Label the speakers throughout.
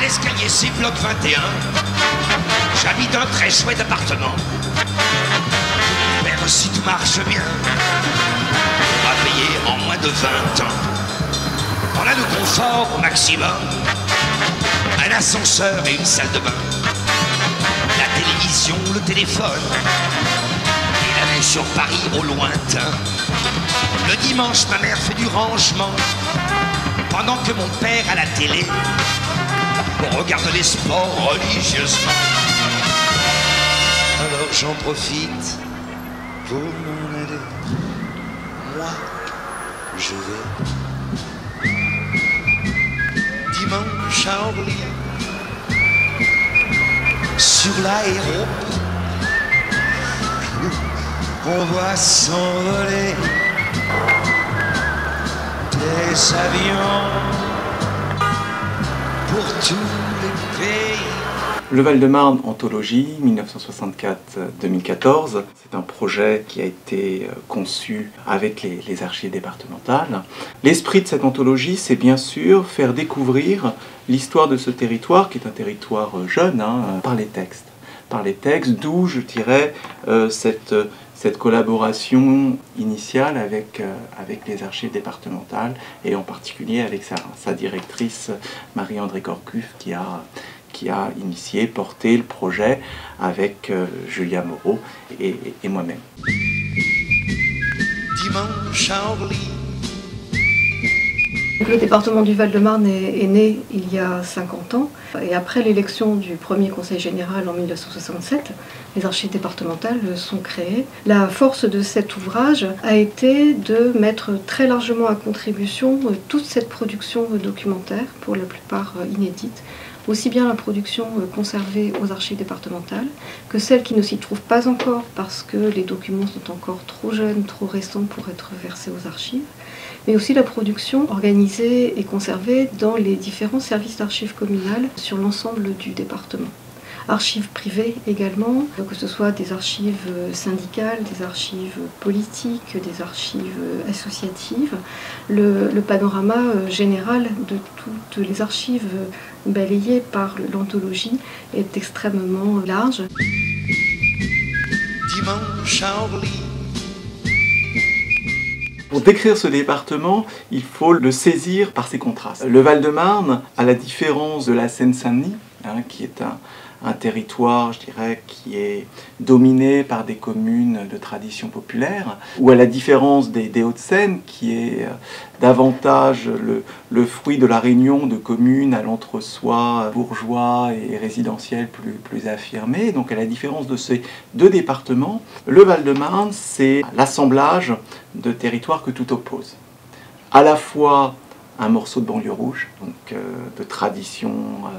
Speaker 1: l'escalier, c'est bloc 21. J'habite un très chouette appartement. Mon père, si tout marche bien, on va payer en moins de 20 ans. On a le confort au maximum, un ascenseur et une salle de bain, la télévision, le téléphone et la vue sur Paris au lointain. Le dimanche, ma mère fait du rangement pendant que mon père à la télé regarde les sports religieusement. Alors j'en profite pour m'en aller. Moi, je vais dimanche à Orly, sur l'aéro, on voit s'envoler des avions pour tous les pays.
Speaker 2: Le Val-de-Marne, anthologie, 1964-2014. C'est un projet qui a été conçu avec les archives départementales. L'esprit de cette anthologie, c'est bien sûr faire découvrir l'histoire de ce territoire, qui est un territoire jeune, par les textes. Par les textes, d'où, je dirais, cette collaboration initiale avec les archives départementales, et en particulier avec sa directrice Marie-André Corcuff, qui a initié, porté le projet avec Julia Moreau et moi-même.
Speaker 1: Dimanche à Orly.
Speaker 3: Le département du Val-de-Marne est né il y a 50 ans, et après l'élection du premier conseil général en 1967, les archives départementales sont créées. La force de cet ouvrage a été de mettre très largement à contribution toute cette production documentaire, pour la plupart inédite, aussi bien la production conservée aux archives départementales que celle qui ne s'y trouve pas encore parce que les documents sont encore trop jeunes, trop récents pour être versés aux archives, mais aussi la production organisée et conservée dans les différents services d'archives communales sur l'ensemble du département. Archives privées également, que ce soit des archives syndicales, des archives politiques, des archives associatives. Le panorama général de toutes les archives balayées par l'anthologie est extrêmement large.
Speaker 1: Dimanche à Orly.
Speaker 2: Pour décrire ce département, il faut le saisir par ses contrastes. Le Val-de-Marne, à la différence de la Seine-Saint-Denis, qui est un territoire, je dirais, qui est dominé par des communes de tradition populaire, ou à la différence des Hauts-de-Seine, qui est davantage le fruit de la réunion de communes à l'entre-soi bourgeois et résidentiel plus affirmé. Donc à la différence de ces deux départements, le Val-de-Marne, c'est l'assemblage de territoires que tout oppose. À la fois un morceau de banlieue rouge, donc de tradition,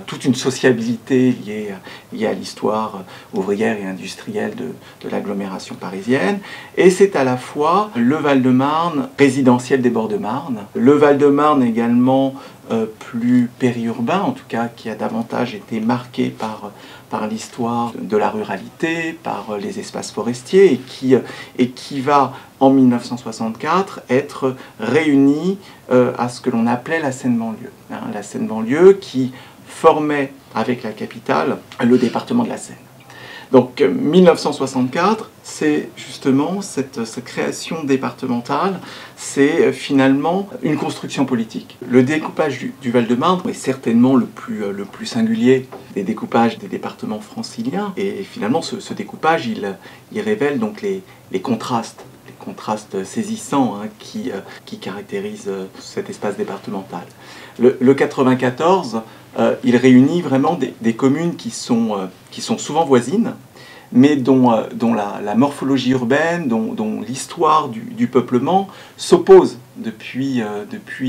Speaker 2: toute une sociabilité liée à l'histoire ouvrière et industrielle de l'agglomération parisienne. Et c'est à la fois le Val-de-Marne résidentiel des bords de Marne, le Val-de-Marne également plus périurbain, en tout cas qui a davantage été marqué par l'histoire de la ruralité, par les espaces forestiers, et qui va, en 1964, être réuni à ce que l'on appelait la Seine-Banlieue. La Seine-Banlieue qui formait, avec la capitale, le département de la Seine. Donc 1964, c'est justement cette création départementale, c'est finalement une construction politique. Le découpage du Val-de-Marne est certainement le plus singulier des découpages des départements franciliens. Et finalement, ce découpage, il révèle donc les contrastes saisissants qui caractérisent cet espace départemental. Le 94, il réunit vraiment des communes qui sont souvent voisines, mais dont la morphologie urbaine, dont l'histoire du peuplement s'oppose depuis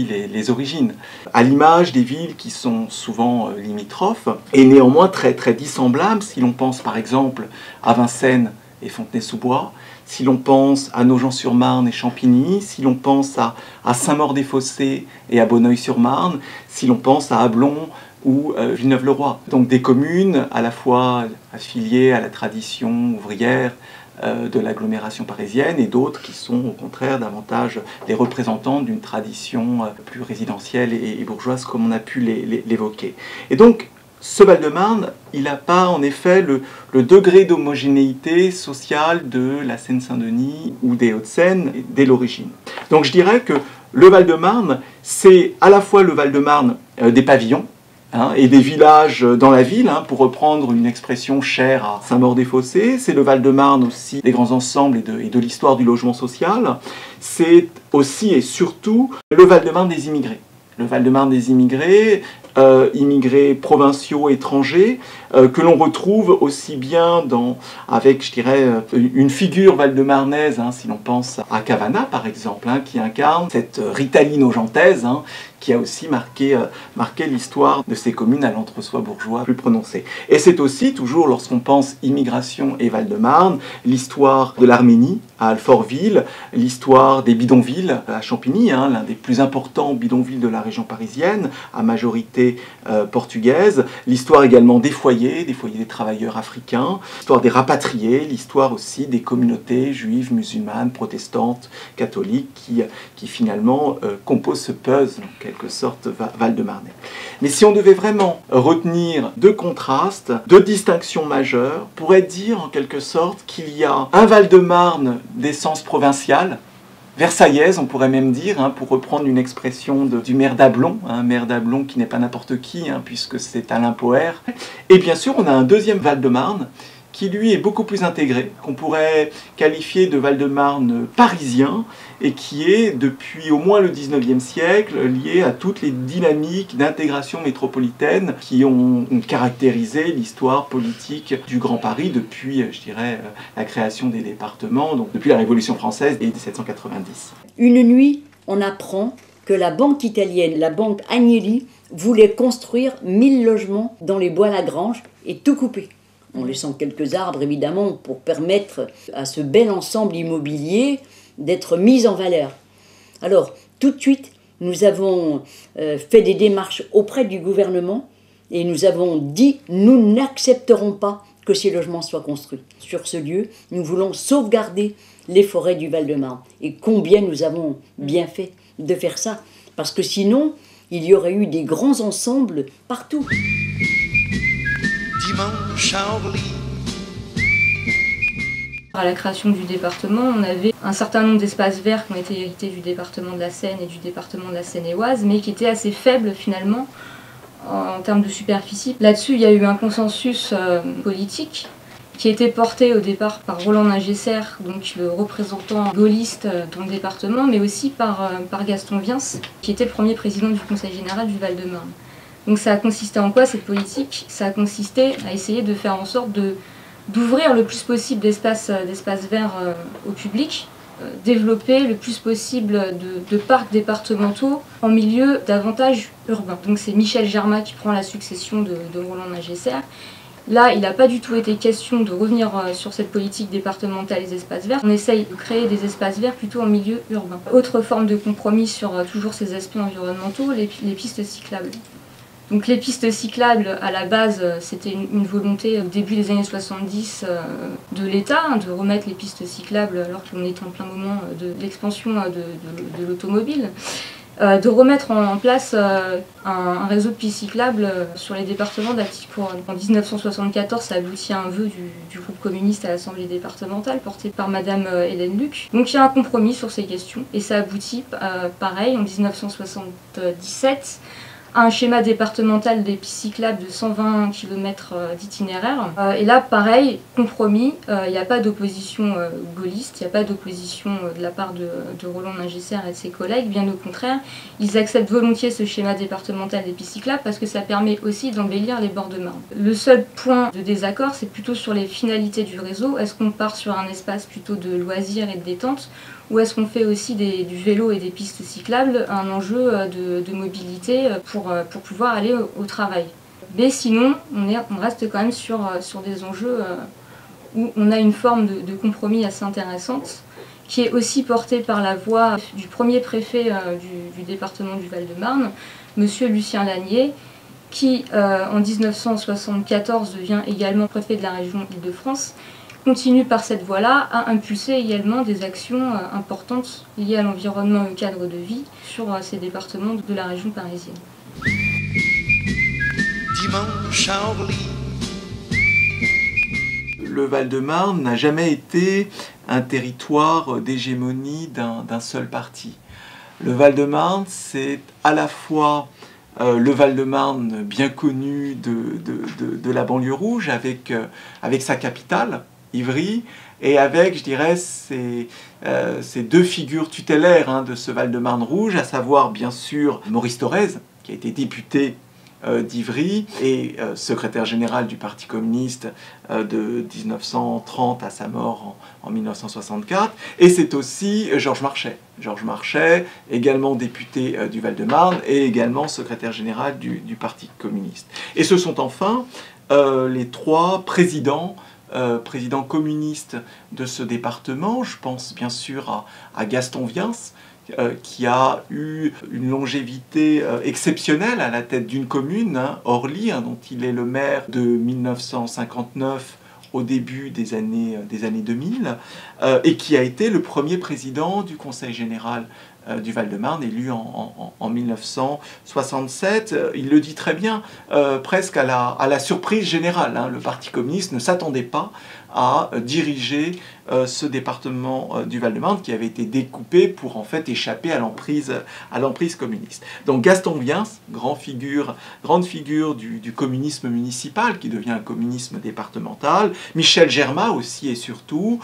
Speaker 2: les origines, à l'image des villes qui sont souvent limitrophes, et néanmoins très, très dissemblables, si l'on pense par exemple à Vincennes et Fontenay-sous-Bois, si l'on pense à Nogent-sur-Marne et Champigny, si l'on pense à Saint-Maur-des-Fossés et à Bonneuil-sur-Marne, si l'on pense à Ablon ou Villeneuve-le-Roi. Donc des communes à la fois affiliées à la tradition ouvrière de l'agglomération parisienne et d'autres qui sont au contraire davantage des représentants d'une tradition plus résidentielle et bourgeoise comme on a pu l'évoquer. Et donc ce Val-de-Marne, il n'a pas en effet le degré d'homogénéité sociale de la Seine-Saint-Denis ou des Hauts-de-Seine dès l'origine. Donc je dirais que le Val-de-Marne, c'est à la fois le Val-de-Marne des pavillons, et des villages dans la ville, pour reprendre une expression chère à Saint-Maur-des-Fossés. C'est le Val-de-Marne aussi des grands ensembles et de l'histoire du logement social. C'est aussi et surtout le Val-de-Marne des immigrés. Le Val-de-Marne des immigrés, immigrés provinciaux, étrangers, que l'on retrouve aussi bien avec, je dirais, une figure val-de-marnaise, si l'on pense à Cavana, par exemple, qui incarne cette Ritaline-Augentaise, qui a aussi marqué l'histoire de ces communes à l'entre-soi bourgeois plus prononcé. Et c'est aussi, toujours lorsqu'on pense immigration et Val-de-Marne, l'histoire de l'Arménie à Alfortville, l'histoire des bidonvilles à Champigny, l'un des plus importants bidonvilles de la région parisienne, à majorité portugaise, l'histoire également des foyers des travailleurs africains, l'histoire des rapatriés, l'histoire aussi des communautés juives, musulmanes, protestantes, catholiques, qui finalement composent ce puzzle, en quelque sorte, val-de-marnais. Mais si on devait vraiment retenir deux contrastes, deux distinctions majeures, on pourrait dire en quelque sorte qu'il y a un Val-de-Marne d'essence provinciale, versaillaise, on pourrait même dire, pour reprendre une expression du maire d'Ablon, maire d'Ablon qui n'est pas n'importe qui, puisque c'est Alain Poher. Et bien sûr, on a un deuxième Val-de-Marne qui, lui, est beaucoup plus intégré, qu'on pourrait qualifier de Val-de-Marne parisien, et qui est, depuis au moins le 19e siècle, lié à toutes les dynamiques d'intégration métropolitaine qui ont caractérisé l'histoire politique du Grand Paris depuis, je dirais, la création des départements, donc depuis la Révolution française et 1790.
Speaker 4: Une nuit, on apprend que la banque italienne, la banque Agnelli, voulait construire 1000 logements dans les Bois-Lagrange et tout couper. En laissant quelques arbres, évidemment, pour permettre à ce bel ensemble immobilier d'être mis en valeur. Alors, tout de suite, nous avons fait des démarches auprès du gouvernement et nous avons dit « nous n'accepterons pas que ces logements soient construits. Sur ce lieu, nous voulons sauvegarder les forêts du Val-de-Marne. » Et combien nous avons bien fait de faire ça, parce que sinon, il y aurait eu des grands ensembles partout.
Speaker 1: Dimanche à Orly.
Speaker 3: À la création du département, on avait un certain nombre d'espaces verts qui ont été hérités du département de la Seine et du département de la Seine-et-Oise, mais qui étaient assez faibles finalement en termes de superficie. Là-dessus, il y a eu un consensus politique qui a été porté au départ par Roland Ningesser, donc le représentant gaulliste dans le département, mais aussi par Gaston Viens, qui était le premier président du Conseil général du Val-de-Marne. Donc ça a consisté en quoi cette politique? Ça a consisté à essayer de faire en sorte d'ouvrir le plus possible d'espaces verts au public, développer le plus possible de parcs départementaux en milieu davantage urbain. Donc c'est Michel Germain qui prend la succession de Roland Ningesser. Là, il n'a pas du tout été question de revenir sur cette politique départementale des espaces verts. On essaye de créer des espaces verts plutôt en milieu urbain. Autre forme de compromis sur toujours ces aspects environnementaux, les pistes cyclables. Donc les pistes cyclables, à la base, c'était une volonté au début des années 70 de l'État, de remettre les pistes cyclables alors qu'on était en plein moment de l'expansion de l'automobile, de remettre en place un réseau de pistes cyclables sur les départements de la petite couronne. En 1974, ça aboutit à un vœu du groupe communiste à l'Assemblée départementale, porté par Madame Hélène Luc. Donc il y a un compromis sur ces questions, et ça aboutit, pareil, en 1977, un schéma départemental des pistes cyclables de 120 km d'itinéraire. Et là, pareil, compromis, il n'y a pas d'opposition gaulliste, il n'y a pas d'opposition de la part de Roland Ningesser et de ses collègues, bien au contraire, ils acceptent volontiers ce schéma départemental des pistes cyclables parce que ça permet aussi d'embellir les bords de Marne. Le seul point de désaccord, c'est plutôt sur les finalités du réseau. Est-ce qu'on part sur un espace plutôt de loisirs et de détente, ou est-ce qu'on fait aussi du vélo et des pistes cyclables un enjeu de mobilité pour pouvoir aller au travail. Mais sinon, on reste quand même sur des enjeux où on a une forme de compromis assez intéressante, qui est aussi portée par la voix du premier préfet du département du Val-de-Marne, monsieur Lucien Lanier, qui en 1974 devient également préfet de la région Île-de-France, continue par cette voie-là à impulser également des actions importantes liées à l'environnement et au cadre de vie sur ces départements de la région parisienne.
Speaker 1: dimanche à Orly.
Speaker 2: Le Val-de-Marne n'a jamais été un territoire d'hégémonie d'un seul parti. Le Val-de-Marne, c'est à la fois le Val-de-Marne bien connu de la banlieue rouge, avec sa capitale, Ivry, et avec, je dirais, ces deux figures tutélaires de ce Val-de-Marne rouge, à savoir bien sûr Maurice Thorez, qui a été député d'Ivry et secrétaire général du Parti communiste de 1930 à sa mort en 1964. Et c'est aussi Georges Marchais. Georges Marchais, également député du Val-de-Marne et également secrétaire général du Parti communiste. Et ce sont enfin les trois présidents communistes de ce département. Je pense bien sûr à Gaston Viens, qui a eu une longévité exceptionnelle à la tête d'une commune, Orly, dont il est le maire de 1959 au début des années 2000, et qui a été le premier président du Conseil général du Val-de-Marne, élu en 1967. Il le dit très bien, presque à la surprise générale. Le Parti communiste ne s'attendait pas à diriger ce département du Val-de-Marne qui avait été découpé pour en fait échapper à l'emprise communiste. Donc Gaston Viens, grande figure du communisme municipal qui devient un communisme départemental. Michel Germain aussi et surtout,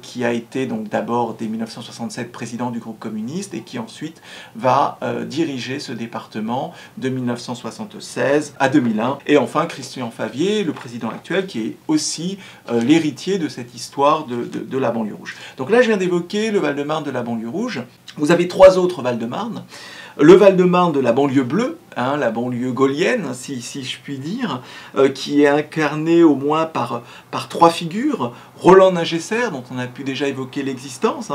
Speaker 2: qui a été donc d'abord dès 1967 président du groupe communiste et qui ensuite va diriger ce département de 1976 à 2001. Et enfin Christian Favier, le président actuel, qui est aussi l'héritier de cette histoire de la banlieue rouge. Donc là, je viens d'évoquer le Val-de-Marne de la banlieue rouge. Vous avez trois autres Val-de-Marne. Le Val-de-Marne de la banlieue bleue, la banlieue gaulienne, si je puis dire, qui est incarnée au moins par trois figures. Roland Ningesser, dont on a pu déjà évoquer l'existence,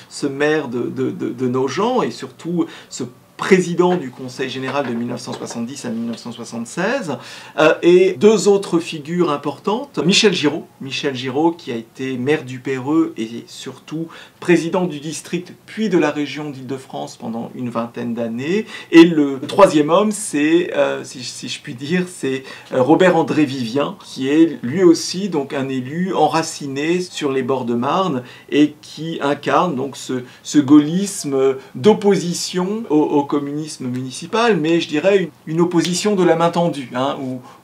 Speaker 2: ce maire de Nogent, et surtout ce président du Conseil général de 1970 à 1976, et deux autres figures importantes, Michel Giraud qui a été maire du Perreux et surtout président du district puis de la région d'Île-de-France pendant une vingtaine d'années, et le troisième homme, c'est, si je puis dire, c'est Robert-André Vivien, qui est lui aussi donc un élu enraciné sur les bords de Marne et qui incarne donc ce gaullisme d'opposition au communisme municipal, mais je dirais une opposition de la main tendue,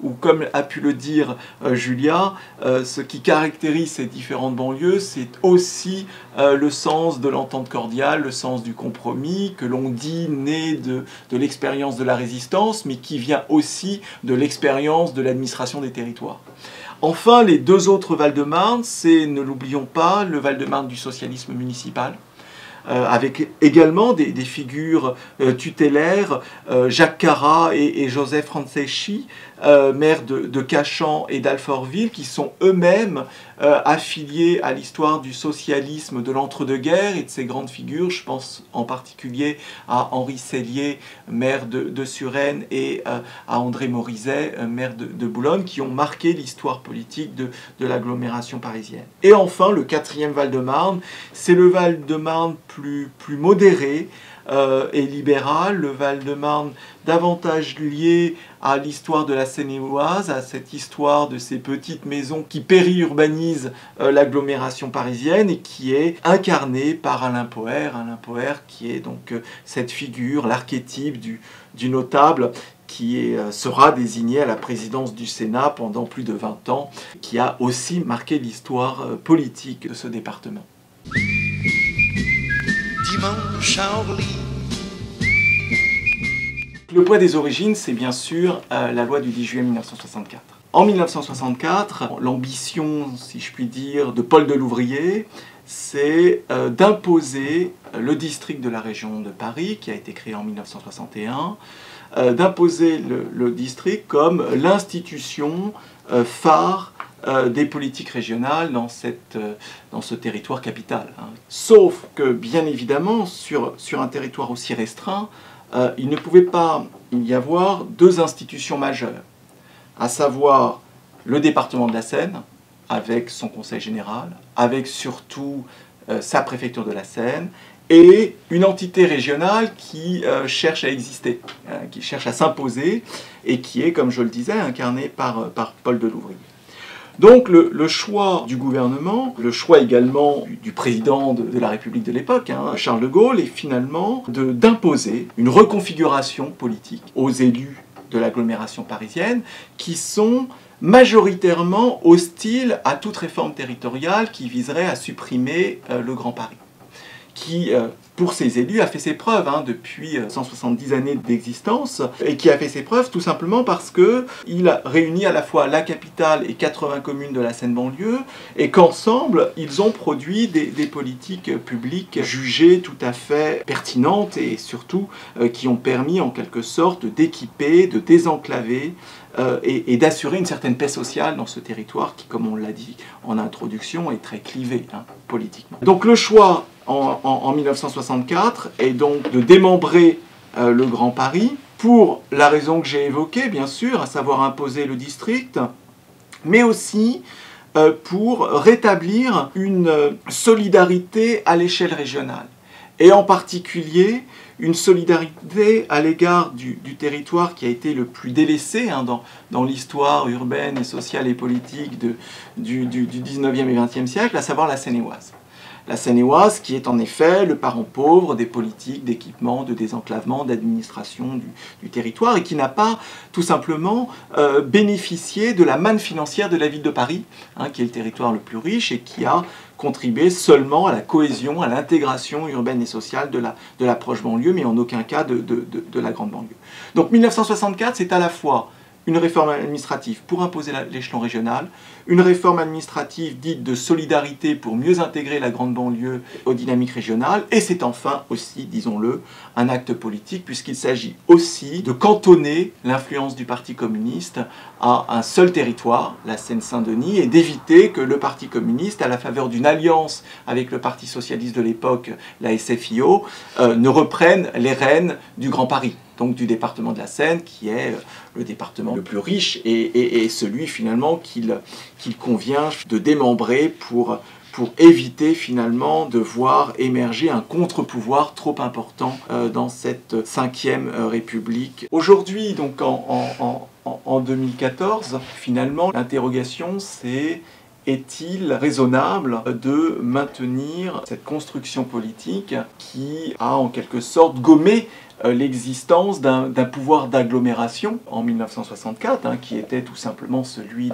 Speaker 2: où comme a pu le dire Julia, ce qui caractérise ces différentes banlieues, c'est aussi le sens de l'entente cordiale, le sens du compromis, que l'on dit né de l'expérience de la résistance, mais qui vient aussi de l'expérience de l'administration des territoires. Enfin, les deux autres Val-de-Marne, c'est, ne l'oublions pas, le Val-de-Marne du socialisme municipal, avec également des figures tutélaires, Jacques Carat et Joseph Franceschi, maires de Cachan et d'Alfortville, qui sont eux-mêmes affiliés à l'histoire du socialisme de l'entre-deux-guerres et de ces grandes figures. Je pense en particulier à Henri Sellier, maire de Suresnes, et à André Morizet, maire de Boulogne, qui ont marqué l'histoire politique de l'agglomération parisienne. Et enfin, le quatrième Val-de-Marne, c'est le Val-de-Marne plus modéré et libéral, le Val-de-Marne davantage lié à l'histoire de la Seine-et-Oise, à cette histoire de ces petites maisons qui périurbanisent l'agglomération parisienne et qui est incarné par Alain Poher qui est donc cette figure, l'archétype du notable qui sera désigné à la présidence du Sénat pendant plus de 20 ans, qui a aussi marqué l'histoire politique de ce département.
Speaker 1: Dimanche à Orly.
Speaker 2: Le poids des origines, c'est bien sûr la loi du 10 juillet 1964. En 1964, l'ambition, si je puis dire, de Paul Delouvrier, c'est d'imposer le district de la région de Paris, qui a été créé en 1961, d'imposer le district comme l'institution phare des politiques régionales dans ce territoire capital. Sauf que, bien évidemment, sur un territoire aussi restreint, il ne pouvait pas y avoir deux institutions majeures, à savoir le département de la Seine, avec son conseil général, avec surtout sa préfecture de la Seine, et une entité régionale qui cherche à exister, qui cherche à s'imposer, et qui est, comme je le disais, incarnée par Paul Delouvrier. Donc le choix du gouvernement, le choix également du président de la République de l'époque, Charles de Gaulle, est finalement d'imposer une reconfiguration politique aux élus de l'agglomération parisienne qui sont majoritairement hostiles à toute réforme territoriale qui viserait à supprimer le Grand Paris, qui, pour ses élus, a fait ses preuves depuis 170 années d'existence, et qui a fait ses preuves tout simplement parce qu'il a réuni à la fois la capitale et 80 communes de la Seine-Banlieue, et qu'ensemble, ils ont produit des politiques publiques jugées tout à fait pertinentes, et surtout qui ont permis en quelque sorte d'équiper, de désenclaver, et d'assurer une certaine paix sociale dans ce territoire qui, comme on l'a dit en introduction, est très clivé politiquement. Donc le choix en 1964 est donc de démembrer le Grand Paris pour la raison que j'ai évoquée, bien sûr, à savoir imposer le district, mais aussi pour rétablir une solidarité à l'échelle régionale, et en particulier une solidarité à l'égard du territoire qui a été le plus délaissé dans l'histoire urbaine et sociale et politique du 19e et 20e siècle, à savoir la Seine-et-Oise. La Seine-et-Oise qui est en effet le parent pauvre des politiques d'équipement, de désenclavement, d'administration du territoire, et qui n'a pas tout simplement bénéficié de la manne financière de la ville de Paris, qui est le territoire le plus riche et qui a contribué seulement à la cohésion, à l'intégration urbaine et sociale de la proche banlieue, mais en aucun cas de la grande banlieue. Donc 1964, c'est à la fois une réforme administrative pour imposer l'échelon régional, une réforme administrative dite de solidarité pour mieux intégrer la grande banlieue aux dynamiques régionales, et c'est enfin aussi, disons-le, un acte politique, puisqu'il s'agit aussi de cantonner l'influence du Parti communiste à un seul territoire, la Seine-Saint-Denis, et d'éviter que le Parti communiste, à la faveur d'une alliance avec le Parti socialiste de l'époque, la SFIO, ne reprenne les rênes du Grand Paris, donc du département de la Seine, qui est le département le plus riche et celui finalement qu'il convient de démembrer pour éviter finalement de voir émerger un contre-pouvoir trop important dans cette 5e République. Aujourd'hui, donc en 2014, finalement, l'interrogation c'est: est-il raisonnable de maintenir cette construction politique qui a en quelque sorte gommé l'existence d'un pouvoir d'agglomération en 1964, qui était tout simplement celui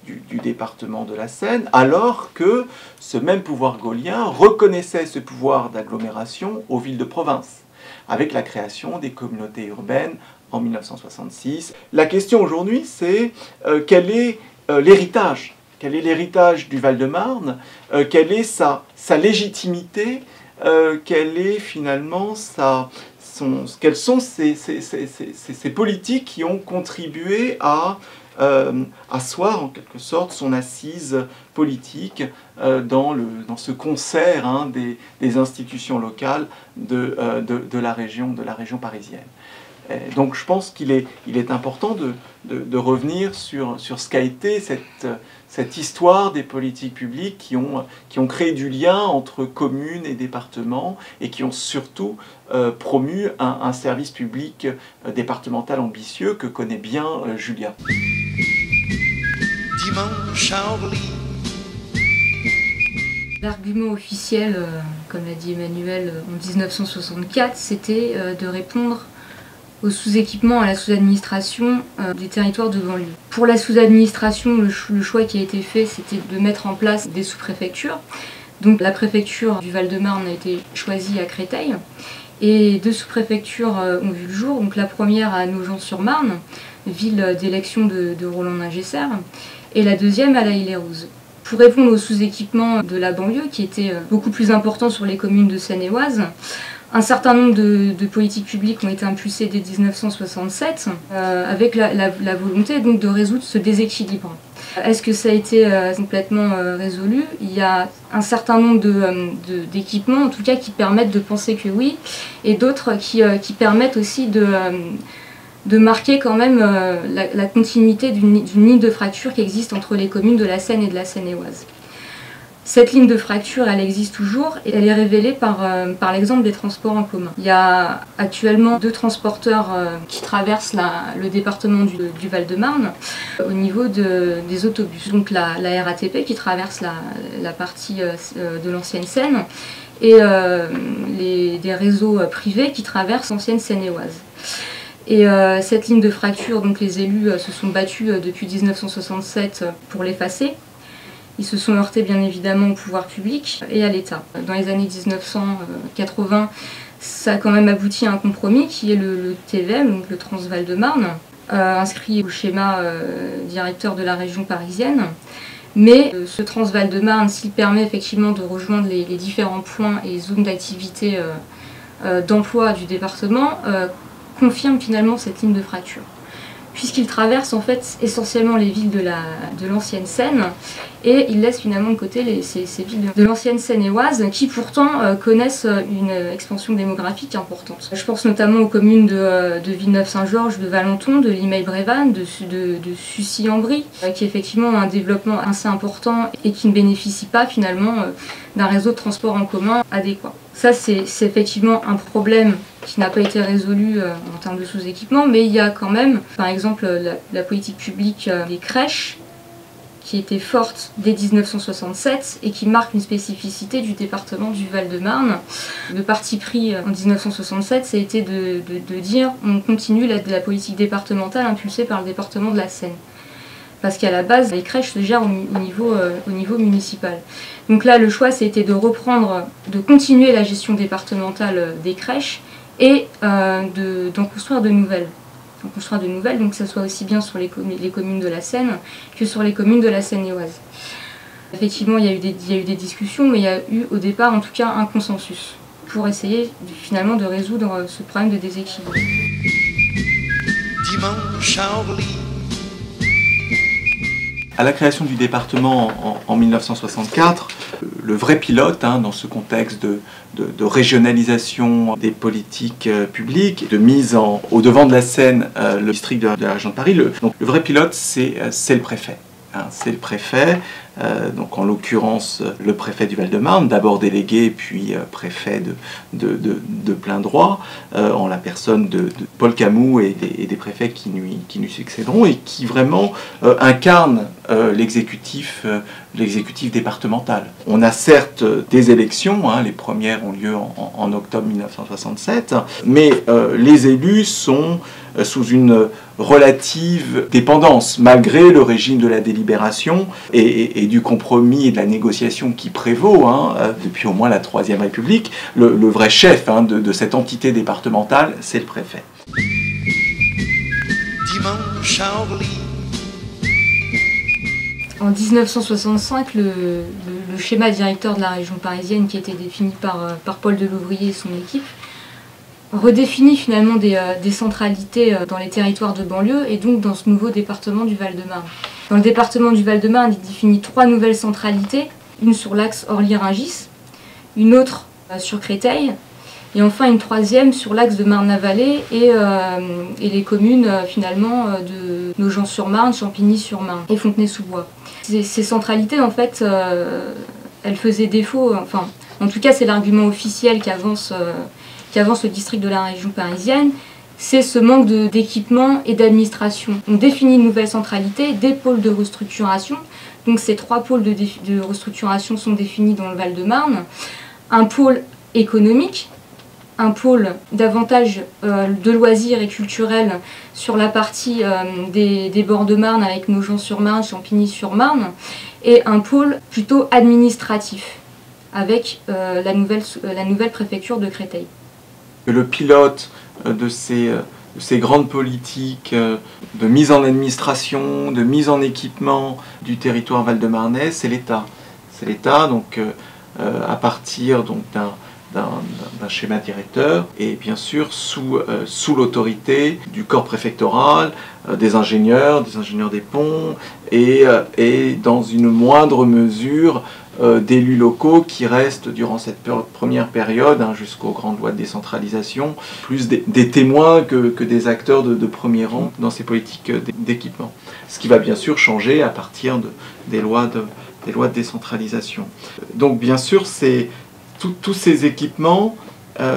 Speaker 2: du département de la Seine, alors que ce même pouvoir gaullien reconnaissait ce pouvoir d'agglomération aux villes de province, avec la création des communautés urbaines en 1966. La question aujourd'hui, c'est quel est l'héritage ? Quel est l'héritage du Val-de-Marne? Quelle est sa légitimité? Quelle est finalement quelles sont ces politiques qui ont contribué à asseoir en quelque sorte son assise politique dans ce concert des institutions locales de la région parisienne. Donc je pense qu'il est important de revenir sur ce qu'a été cette histoire des politiques publiques qui ont créé du lien entre communes et départements, et qui ont surtout promu un service public départemental ambitieux que connaît bien Julia.
Speaker 1: Dimanche à Orly.
Speaker 5: L'argument officiel, comme l'a dit Emmanuel, en 1964, c'était de répondre au sous-équipement, à la sous-administration des territoires de banlieue. Pour la sous-administration, le choix qui a été fait, c'était de mettre en place des sous-préfectures. Donc la préfecture du Val-de-Marne a été choisie à Créteil, et deux sous-préfectures ont vu le jour. Donc la première à Nogent-sur-Marne, ville d'élection de Roland Ningesser, et la deuxième à La Île-et-Rose. Pour répondre au sous-équipement de la banlieue, qui était beaucoup plus important sur les communes de Seine-et-Oise, un certain nombre de politiques publiques ont été impulsées dès 1967 avec la volonté donc de résoudre ce déséquilibre. Est-ce que ça a été complètement résolu? Il y a un certain nombre d'équipements en tout cas qui permettent de penser que oui, et d'autres qui permettent aussi de marquer quand même la continuité d'une ligne de fracture qui existe entre les communes de la Seine et de la Seine-et-Oise. Cette ligne de fracture, elle existe toujours et elle est révélée par l'exemple des transports en commun. Il y a actuellement 2 transporteurs qui traversent le département du Val-de-Marne au niveau des autobus. Donc la RATP qui traverse la partie de l'ancienne Seine et des réseaux privés qui traversent l'ancienne Seine-et-Oise. Et cette ligne de fracture, donc les élus se sont battus depuis 1967 pour l'effacer. Ils se sont heurtés bien évidemment au pouvoir public et à l'État. Dans les années 1980, ça a quand même abouti à un compromis qui est le TVM, donc le Transval de Marne, inscrit au schéma directeur de la région parisienne. Mais ce Transval de Marne, s'il permet effectivement de rejoindre les différents points et zones d'activité d'emploi du département, confirme finalement cette ligne de fracture, puisqu'il traverse en fait essentiellement les villes de l'ancienne Seine et il laisse finalement de côté ces villes de l'ancienne Seine-et-Oise qui pourtant connaissent une expansion démographique importante. Je pense notamment aux communes de Villeneuve-Saint-Georges, de Valenton, de Limeil-Brévannes, de Sucy-en-Brie, qui effectivement ont un développement assez important et qui ne bénéficient pas finalement d'un réseau de transport en commun adéquat. Ça, c'est effectivement un problème qui n'a pas été résolu en termes de sous-équipement, mais il y a quand même, par exemple, la politique publique des crèches, qui était forte dès 1967 et qui marque une spécificité du département du Val-de-Marne. Le parti pris en 1967, ça a été de dire on continue la politique départementale impulsée par le département de la Seine. Parce qu'à la base, les crèches se gèrent au niveau municipal. Donc là, le choix, c'était de reprendre, de continuer la gestion départementale des crèches et d'en construire de nouvelles. Donc que ce soit aussi bien sur les communes de la Seine que sur les communes de la Seine-et-Oise. Effectivement, il y a eu des discussions, mais il y a eu au départ en tout cas un consensus pour essayer finalement de résoudre ce problème de déséquilibre.
Speaker 1: Dimanche à Orly.
Speaker 2: À la création du département en 1964, le vrai pilote dans ce contexte de régionalisation des politiques publiques, de mise au devant de la scène le district de la région de Paris, donc le vrai pilote c'est le préfet. C'est le préfet, donc en l'occurrence le préfet du Val-de-Marne, d'abord délégué puis préfet de plein droit, en la personne de Paul Camus et des préfets qui lui succéderont et qui vraiment incarnent l'exécutif départemental. On a certes des élections, les premières ont lieu en octobre 1967, mais les élus sont sous une relative dépendance, malgré le régime de la délibération et du compromis et de la négociation qui prévaut depuis au moins la Troisième République. Le vrai chef de cette entité départementale, c'est le préfet.
Speaker 1: Dimanche à Orly.
Speaker 5: En 1965, le schéma directeur de la région parisienne, qui a été défini par Paul Delouvrier et son équipe, redéfinit finalement des centralités dans les territoires de banlieue et donc dans ce nouveau département du Val-de-Marne. Dans le département du Val-de-Marne, il définit 3 nouvelles centralités, une sur l'axe Orly-Rungis, une autre sur Créteil, et enfin une 3e sur l'axe de Marne-la-Vallée et les communes finalement de Nogent-sur-Marne, Champigny-sur-Marne et Fontenay-sous-Bois. Ces centralités en fait, elles faisaient défaut, enfin en tout cas c'est l'argument officiel qu'avance le district de la région parisienne, c'est ce manque d'équipement et d'administration. On définit une nouvelle centralité, des pôles de restructuration. Donc ces 3 pôles de restructuration sont définis dans le Val-de-Marne. Un pôle économique, un pôle davantage de loisirs et culturels sur la partie des bords de Marne avec Nogent-sur-Marne, Champigny-sur-Marne, et un pôle plutôt administratif avec la nouvelle préfecture de Créteil.
Speaker 2: Le pilote de ces grandes politiques de mise en administration, de mise en équipement du territoire val-de-marnais, c'est l'État. C'est l'État, donc à partir d'un schéma directeur et bien sûr sous l'autorité du corps préfectoral, des ingénieurs des ponts et dans une moindre mesure d'élus locaux qui restent durant cette première période, jusqu'aux grandes lois de décentralisation, plus des témoins que des acteurs de premier rang dans ces politiques d'équipement. Ce qui va bien sûr changer à partir des lois de décentralisation. Donc bien sûr, tous ces équipements,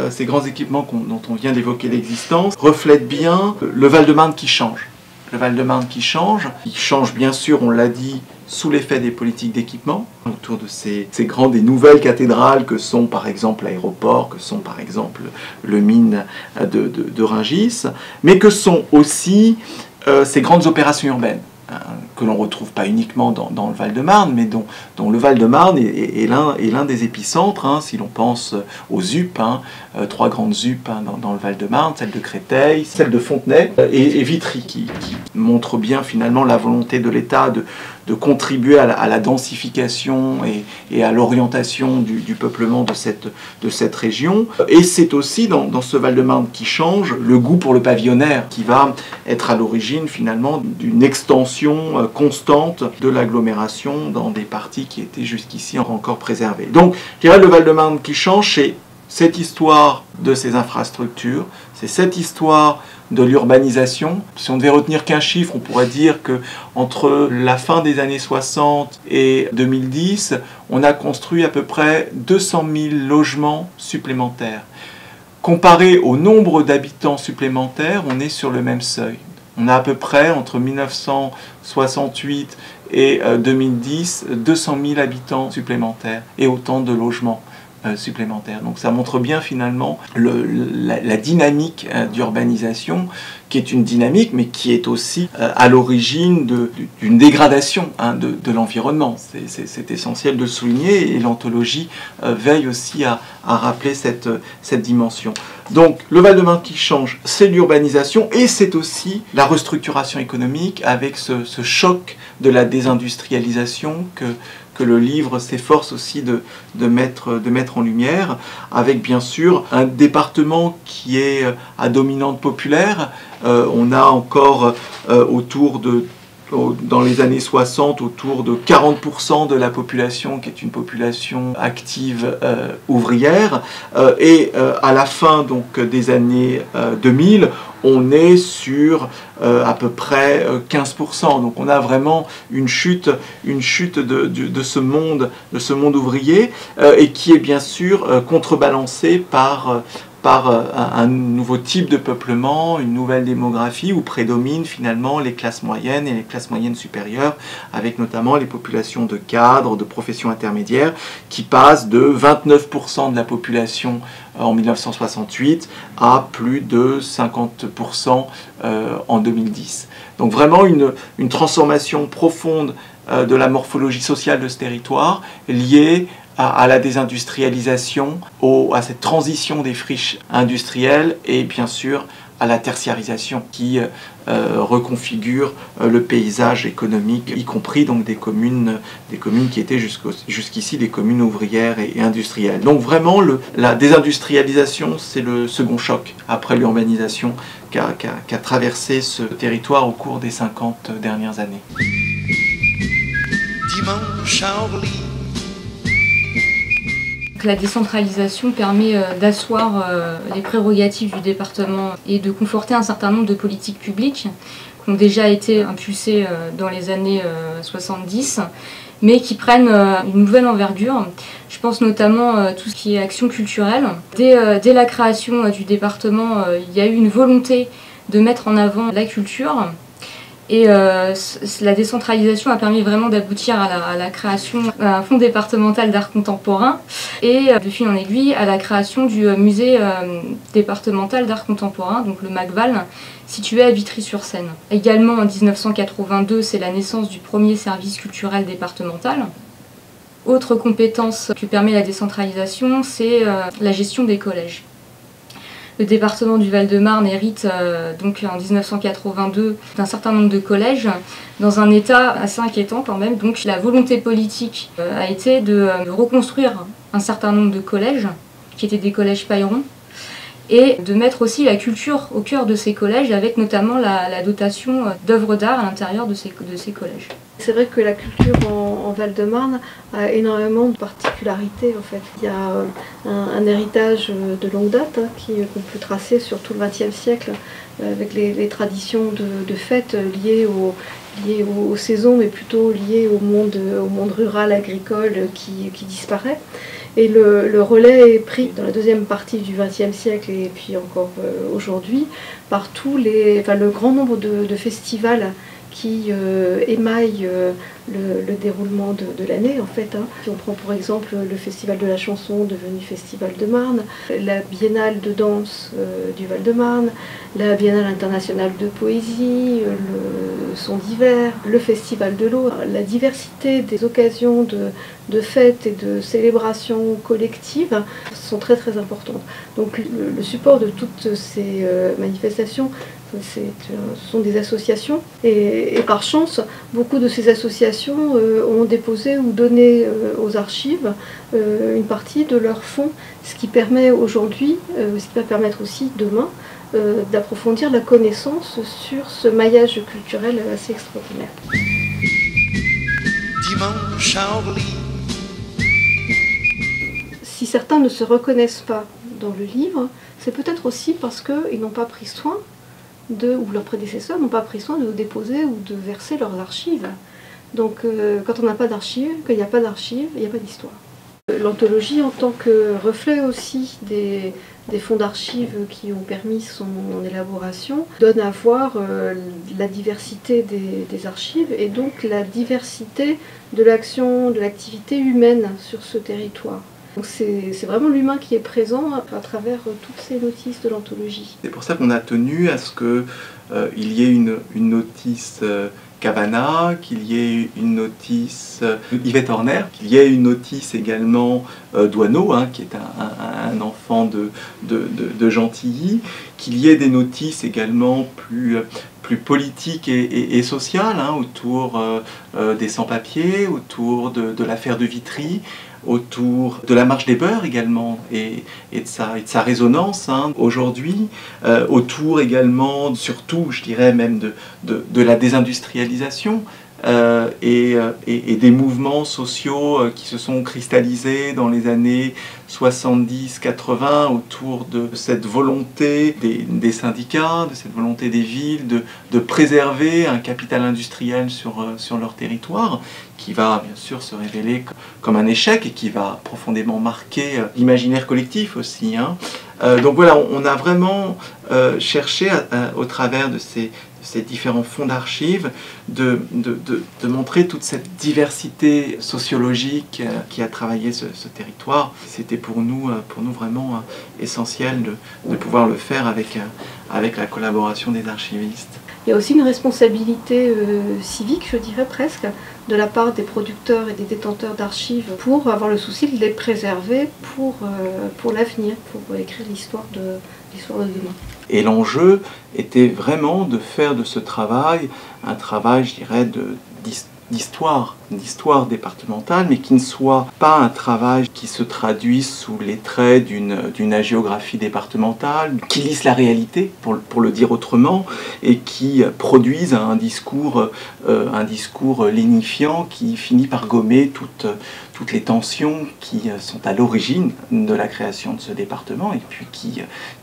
Speaker 2: ces grands équipements dont on vient d'évoquer l'existence, reflètent bien le Val-de-Marne qui change. Le Val-de-Marne qui change bien sûr, on l'a dit, sous l'effet des politiques d'équipement, autour de ces grandes et nouvelles cathédrales que sont par exemple l'aéroport, que sont par exemple le mine de Rungis, mais que sont aussi ces grandes opérations urbaines, que l'on ne retrouve pas uniquement dans le Val-de-Marne, mais dont le Val-de-Marne est l'un des épicentres, si l'on pense aux ZUP, 3 grandes ZUP dans le Val-de-Marne, celle de Créteil, celle de Fontenay et Vitry, qui montrent bien finalement la volonté de l'État de contribuer à la densification et à l'orientation du peuplement de cette région. Et c'est aussi dans ce Val-de-Marne qui change le goût pour le pavillonnaire, qui va être à l'origine finalement d'une extension constante de l'agglomération dans des parties qui étaient jusqu'ici encore préservées. Donc, je dirais le Val-de-Marne qui change, c'est cette histoire de ces infrastructures, c'est cette histoire de l'urbanisation. Si on devait retenir qu'un chiffre, on pourrait dire qu'entre la fin des années 60 et 2010, on a construit à peu près 200 000 logements supplémentaires. Comparé au nombre d'habitants supplémentaires, on est sur le même seuil. On a à peu près, entre 1968 et 2010, 200 000 habitants supplémentaires et autant de logements supplémentaires. Donc ça montre bien finalement la dynamique d'urbanisation, qui est une dynamique, mais qui est aussi à l'origine d'une dégradation de l'environnement. C'est essentiel de le souligner, et l'anthologie veille aussi à rappeler cette dimension. Donc le Val-de-Marne qui change, c'est l'urbanisation, et c'est aussi la restructuration économique avec ce choc de la désindustrialisation que le livre s'efforce aussi de mettre en lumière, avec bien sûr un département qui est à dominante populaire. On a encore dans les années 60, autour de 40% de la population qui est une population active ouvrière, et à la fin donc des années 2000, on est sur à peu près 15%. Donc on a vraiment une chute de ce monde ouvrier, et qui est bien sûr contrebalancée par un nouveau type de peuplement, une nouvelle démographie où prédominent finalement les classes moyennes et les classes moyennes supérieures, avec notamment les populations de cadres, de professions intermédiaires, qui passent de 29% de la population en 1968 à plus de 50% en 2010. Donc vraiment une transformation profonde de la morphologie sociale de ce territoire, liée à la désindustrialisation, à cette transition des friches industrielles, et bien sûr à la tertiarisation qui reconfigure le paysage économique, y compris donc des communes qui étaient jusqu'ici des communes ouvrières et industrielles. Donc vraiment la désindustrialisation, c'est le second choc après l'urbanisation qu'a traversé ce territoire au cours des 50 dernières années.
Speaker 1: Dimanche à Orly.
Speaker 5: La décentralisation permet d'asseoir les prérogatives du département et de conforter un certain nombre de politiques publiques qui ont déjà été impulsées dans les années 70, mais qui prennent une nouvelle envergure. Je pense notamment à tout ce qui est action culturelle. Dès la création du département, il y a eu une volonté de mettre en avant la culture. Et la décentralisation a permis vraiment d'aboutir à la création d'un fonds départemental d'art contemporain, et de fil en aiguille à la création du musée départemental d'art contemporain, donc le MACVAL, situé à Vitry-sur-Seine. Également en 1982, c'est la naissance du premier service culturel départemental. Autre compétence que permet la décentralisation, c'est la gestion des collèges. Le département du Val-de-Marne hérite donc en 1982 d'un certain nombre de collèges dans un état assez inquiétant quand même. Donc la volonté politique a été de reconstruire un certain nombre de collèges qui étaient des collèges paillerons, et de mettre aussi la culture au cœur de ces collèges, avec notamment la dotation d'œuvres d'art à l'intérieur de ces collèges.
Speaker 3: C'est vrai que la culture en Val-de-Marne a énormément de particularités en fait. Il y a un héritage de longue date qu'on peut tracer sur tout le XXe siècle avec les traditions de fêtes liées aux saisons, mais plutôt liées au monde rural, agricole qui disparaît. Et le relais est pris dans la deuxième partie du XXe siècle et puis encore aujourd'hui par le grand nombre de festivals qui émaillent le déroulement de l'année en fait. Si on prend pour exemple le Festival de la chanson devenu Festival de Marne, la Biennale de danse du Val-de-Marne, la Biennale internationale de poésie, le son d'hiver, le Festival de l'eau, la diversité des occasions de fêtes et de célébrations collectives sont très très importantes. Donc le support de toutes ces manifestations, ce sont des associations et par chance, beaucoup de ces associations ont déposé ou donné aux archives une partie de leurs fonds, ce qui permet aujourd'hui, ce qui va permettre aussi demain, d'approfondir la connaissance sur ce maillage culturel assez extraordinaire.
Speaker 1: Dimanche à Orly.
Speaker 3: Si certains ne se reconnaissent pas dans le livre, c'est peut-être aussi parce qu'ils n'ont pas pris soin ou leurs prédécesseurs n'ont pas pris soin de déposer ou de verser leurs archives. Donc quand on n'a pas d'archives, qu'il n'y a pas d'archives, il n'y a pas d'histoire. L'anthologie, en tant que reflet aussi des fonds d'archives qui ont permis son élaboration, donne à voir la diversité des archives et donc la diversité de l'action, de l'activité humaine sur ce territoire. Donc c'est vraiment l'humain qui est présent à travers toutes ces notices de l'anthologie.
Speaker 2: C'est pour ça qu'on a tenu à ce qu'il y ait une notice Cavana, qu'il y ait une notice Yvette Horner, qu'il y ait une notice également Douaneau, qui est un enfant de Gentilly, qu'il y ait des notices également plus politiques et sociales, autour des sans-papiers, autour de l'affaire de Vitry, autour de la marche des beurs également et de sa résonance aujourd'hui, autour également, surtout je dirais même de la désindustrialisation et des mouvements sociaux qui se sont cristallisés dans les années 70-80 autour de cette volonté des syndicats, de cette volonté des villes de préserver un capital industriel sur leur territoire, qui va bien sûr se révéler comme un échec et qui va profondément marquer l'imaginaire collectif aussi. Donc voilà, on a vraiment cherché au travers de ces différents fonds d'archives de montrer toute cette diversité sociologique qui a travaillé ce territoire. C'était pour nous vraiment essentiel de pouvoir le faire avec la collaboration des archivistes.
Speaker 3: Il y a aussi une responsabilité civique, je dirais presque, de la part des producteurs et des détenteurs d'archives pour avoir le souci de les préserver pour l'avenir, pour écrire l'histoire de demain.
Speaker 2: Et l'enjeu était vraiment de faire de ce travail un travail, je dirais, d'histoire départementale, mais qui ne soit pas un travail qui se traduise sous les traits d'une hagiographie départementale, qui lisse la réalité, pour le dire autrement, et qui produise un discours lénifiant qui finit par gommer toutes les tensions qui sont à l'origine de la création de ce département et puis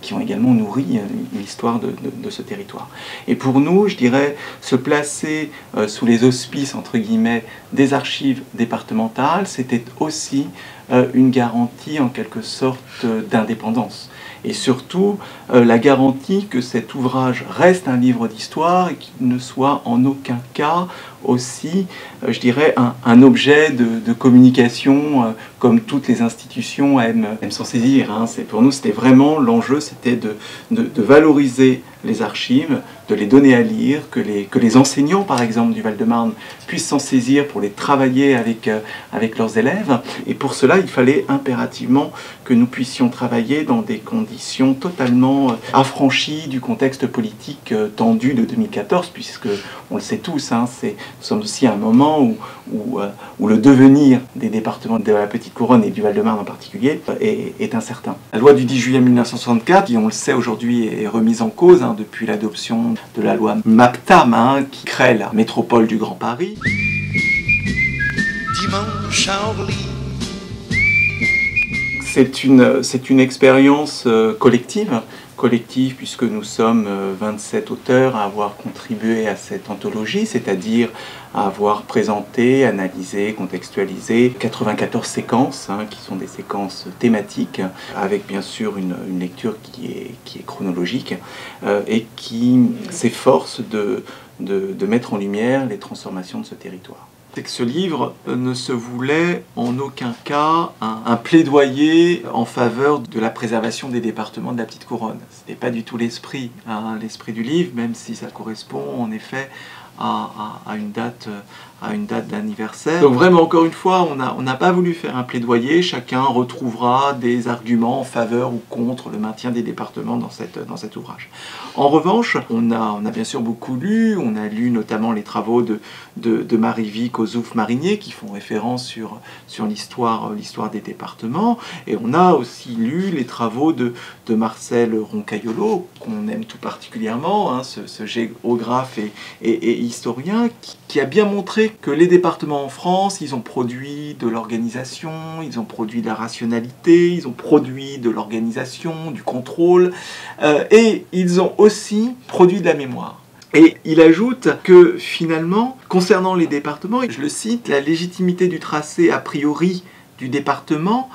Speaker 2: qui ont également nourri l'histoire de ce territoire. Et pour nous, je dirais, se placer sous les auspices, entre guillemets, des archives départementales, c'était aussi une garantie en quelque sorte d'indépendance. Et surtout, la garantie que cet ouvrage reste un livre d'histoire et qu'il ne soit en aucun cas aussi, je dirais, un objet de communication comme toutes les institutions aiment s'en saisir. Pour nous, c'était vraiment l'enjeu, c'était de valoriser les archives, de les donner à lire, que les enseignants, par exemple, du Val-de-Marne puissent s'en saisir pour les travailler avec leurs élèves. Et pour cela, il fallait impérativement que nous puissions travailler dans des conditions totalement affranchies du contexte politique tendu de 2014, puisque, on le sait tous, nous sommes aussi à un moment où le devenir des départements de la Petite Couronne et du Val-de-Marne en particulier est incertain. La loi du 10 juillet 1964, qui on le sait aujourd'hui est remise en cause depuis l'adoption de la loi MAPTAM, qui crée la métropole du Grand Paris.
Speaker 1: Dimanche à Orly.
Speaker 2: C'est une expérience collective puisque nous sommes 27 auteurs à avoir contribué à cette anthologie, c'est-à-dire à avoir présenté, analysé, contextualisé 94 séquences, qui sont des séquences thématiques, avec bien sûr une lecture qui est chronologique et qui s'efforce de mettre en lumière les transformations de ce territoire. C'est que ce livre ne se voulait en aucun cas un plaidoyer en faveur de la préservation des départements de la Petite Couronne. Ce n'est pas du tout l'esprit du livre, même si ça correspond en effet à une date d'anniversaire. Donc vraiment, encore une fois, on n'a pas voulu faire un plaidoyer. Chacun retrouvera des arguments en faveur ou contre le maintien des départements dans cet ouvrage. En revanche, on a bien sûr beaucoup lu. On a lu notamment les travaux de Marie-Vie Kozouf-Marinier qui font référence sur l'histoire des départements. Et on a aussi lu les travaux de Marcel Roncaiolo, qu'on aime tout particulièrement, ce géographe et historien, qui a bien montré que les départements en France, ils ont produit de l'organisation, ils ont produit de la rationalité, ils ont produit de l'organisation, du contrôle, et ils ont aussi produit de la mémoire. Et il ajoute que finalement, concernant les départements, je le cite, la légitimité du tracé a priori du département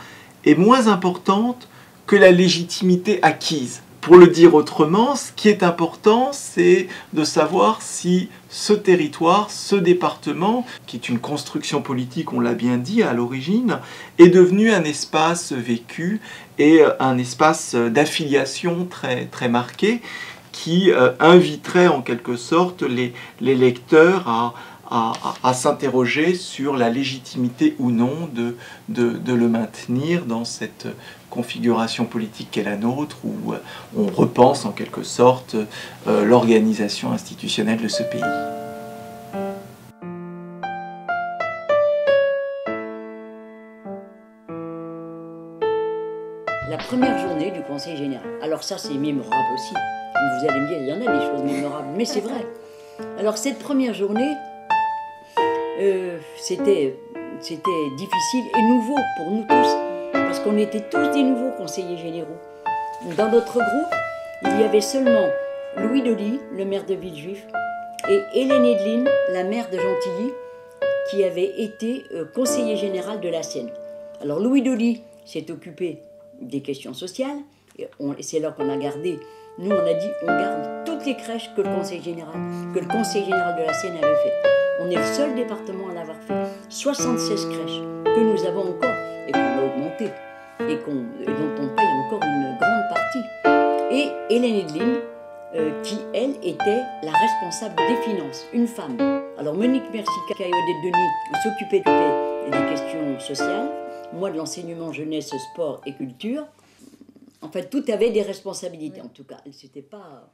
Speaker 2: est moins importante que la légitimité acquise. Pour le dire autrement, ce qui est important, c'est de savoir si ce territoire, ce département, qui est une construction politique, on l'a bien dit à l'origine, est devenu un espace vécu et un espace d'affiliation très, très marqué qui inviterait en quelque sorte les lecteurs à s'interroger sur la légitimité ou non de le maintenir dans cette configuration politique qu'est la nôtre, où on repense en quelque sorte l'organisation institutionnelle de ce pays.
Speaker 4: La première journée du Conseil général. Alors ça, c'est mémorable aussi. Vous allez me dire, il y en a des choses mémorables, mais c'est vrai. Alors cette première journée, c'était difficile et nouveau pour nous tous, parce qu'on était tous des nouveaux conseillers généraux. Dans notre groupe, il y avait seulement Louis Dolly, le maire de Villejuif, et Hélène Edline, la maire de Gentilly, qui avait été conseiller général de la Seine. Alors Louis Dolly s'est occupé des questions sociales, et c'est là qu'on a gardé, nous on a dit, on garde toutes les crèches que le conseil général de la Seine avait fait. On est le seul département à l'avoir fait. 76 crèches que nous avons encore et qu'on a augmenté et dont on paye encore une grande partie. Et Hélène Edline, qui elle était la responsable des finances, une femme. Alors Monique Mercica et Odette Denis s'occupaient des questions sociales, moi de l'enseignement jeunesse, sport et culture. En fait, tout avait des responsabilités en tout cas. C'était pas...